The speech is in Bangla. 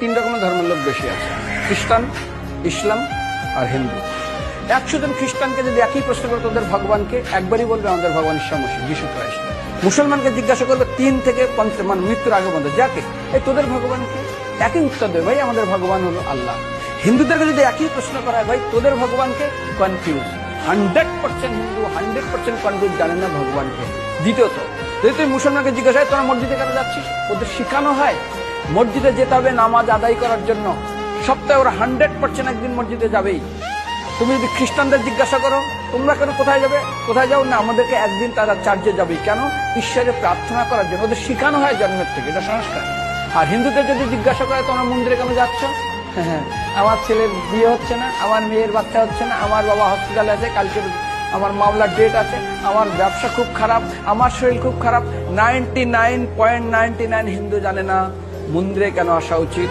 তিন রকমের ধর্মের লোক বেশি আছে, খ্রিস্টান, ইসলাম আর হিন্দু। 100 জন খ্রিস্টানকে যদি একই প্রশ্ন করে তোদের ভগবানকে, একবারই বলবে আমাদের ভগবান ঈশ্বর মসিহ যিশু খ্রাইস্ট। মুসলমানকে জিজ্ঞাসা করবে 3 থেকে 5 মানে মৃত্যুর আগে বন্ধ যাকে, এই তোদের ভগবানকে, একই উত্তর দেবে ভাই আমাদের ভগবান হলো আল্লাহ। হিন্দুদেরকে যদি একই প্রশ্ন করা হয় ভাই তোদের ভগবানকে, কনফিউজ। 100% হিন্দু 100% কনফিউজ, জানে না ভগবানকে। দ্বিতীয়ত, যদি তুই মুসলমানকে জিজ্ঞাসা হয় তোরা মসজিদে কেন যাচ্ছিস, ওদের শিখানো হয় মসজিদে যেতে হবে নামাজ আদায় করার জন্য। সপ্তাহে ওরা 100% একদিন মসজিদে যাবেই। তুমি যদি খ্রিস্টানদের জিজ্ঞাসা করো তোমরা কেন কোথায় যাবে, কোথায় যাও না, আমাদেরকে একদিন তারা চার্চে যাবে। কেন? ঈশ্বরে প্রার্থনা করার জন্য, ওদের শিখানো হয় জন্মের থেকে, এটা সংস্কার। আর হিন্দুদের যদি জিজ্ঞাসা করে তোমরা মন্দিরে কেন যাচ্ছ, হ্যাঁ আমার ছেলের বিয়ে হচ্ছে না, আমার মেয়ের বাচ্চা হচ্ছে না, আমার বাবা হসপিটালে আছে, কালকে আমার মামলার ডেট আছে, আমার ব্যবসা খুব খারাপ, আমার শরীর খুব খারাপ। 99.99 হিন্দু জানে না মন্দিরে কেন আসা উচিত।